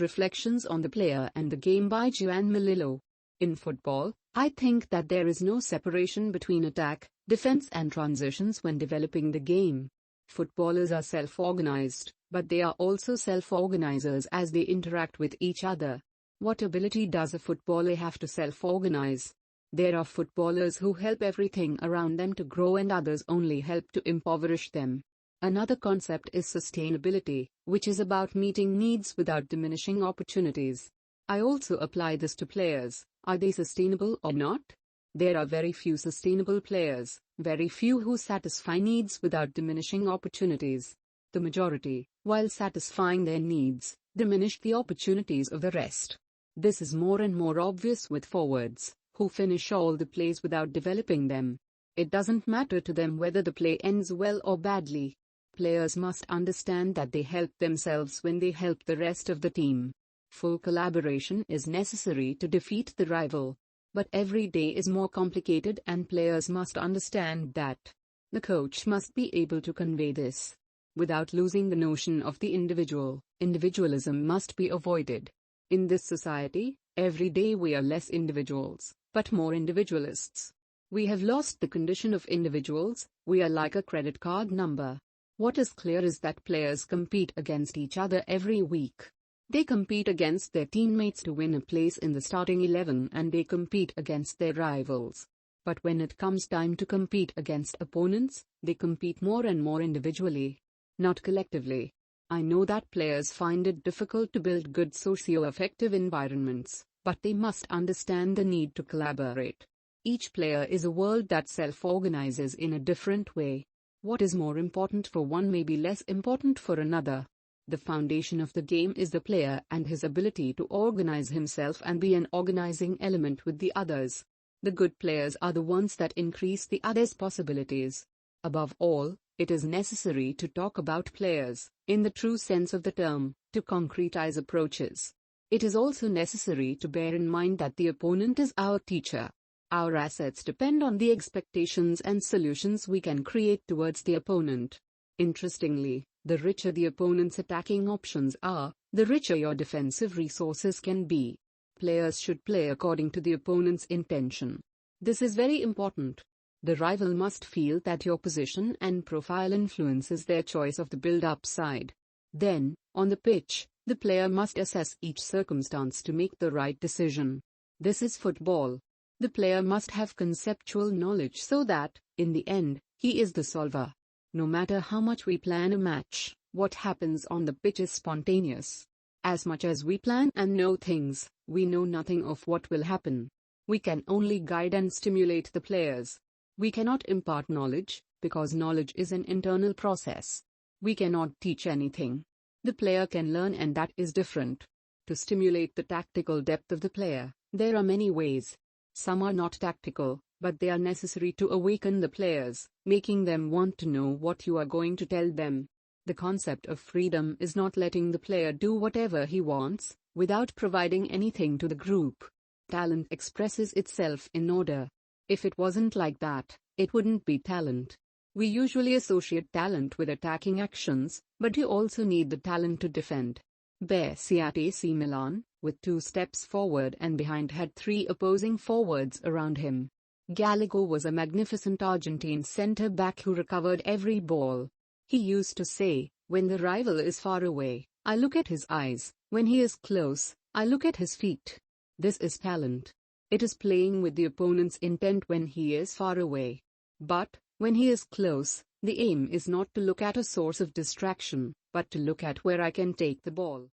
Reflections on the Player and the Game by Juanma Lillo. In football, I think that there is no separation between attack, defense and transitions when developing the game. Footballers are self-organized, but they are also self-organizers as they interact with each other. What ability does a footballer have to self-organize? There are footballers who help everything around them to grow and others only help to impoverish them. Another concept is sustainability, which is about meeting needs without diminishing opportunities. I also apply this to players. Are they sustainable or not? There are very few sustainable players, very few who satisfy needs without diminishing opportunities. The majority, while satisfying their needs, diminish the opportunities of the rest. This is more and more obvious with forwards, who finish all the plays without developing them. It doesn't matter to them whether the play ends well or badly. Players must understand that they help themselves when they help the rest of the team. Full collaboration is necessary to defeat the rival. But every day is more complicated and players must understand that. The coach must be able to convey this. Without losing the notion of the individual, individualism must be avoided. In this society, every day we are less individuals, but more individualists. We have lost the condition of individuals, we are like a credit card number. What is clear is that players compete against each other every week. They compete against their teammates to win a place in the starting 11 and they compete against their rivals. But when it comes time to compete against opponents, they compete more and more individually, not collectively. I know that players find it difficult to build good socio-affective environments, but they must understand the need to collaborate. Each player is a world that self-organizes in a different way. What is more important for one may be less important for another. The foundation of the game is the player and his ability to organize himself and be an organizing element with the others. The good players are the ones that increase the others' possibilities. Above all, it is necessary to talk about players, in the true sense of the term, to concretize approaches. It is also necessary to bear in mind that the opponent is our teacher. Our assets depend on the expectations and solutions we can create towards the opponent. Interestingly, the richer the opponent's attacking options are, the richer your defensive resources can be. Players should play according to the opponent's intention. This is very important. The rival must feel that your position and profile influences their choice of the build-up side. Then, on the pitch, the player must assess each circumstance to make the right decision. This is football. The player must have conceptual knowledge so that, in the end, he is the solver. No matter how much we plan a match, what happens on the pitch is spontaneous. As much as we plan and know things, we know nothing of what will happen. We can only guide and stimulate the players. We cannot impart knowledge, because knowledge is an internal process. We cannot teach anything. The player can learn and that is different. To stimulate the tactical depth of the player, there are many ways. Some are not tactical, but they are necessary to awaken the players, making them want to know what you are going to tell them. The concept of freedom is not letting the player do whatever he wants, without providing anything to the group. Talent expresses itself in order. If it wasn't like that, it wouldn't be talent. We usually associate talent with attacking actions, but you also need the talent to defend. Bessi at AC Milan, with 2 steps forward and behind, had 3 opposing forwards around him. Gallego was a magnificent Argentine centre-back who recovered every ball. He used to say, when the rival is far away, I look at his eyes, when he is close, I look at his feet. This is talent. It is playing with the opponent's intent when he is far away. But, when he is close, the aim is not to look at a source of distraction, but to look at where I can take the ball.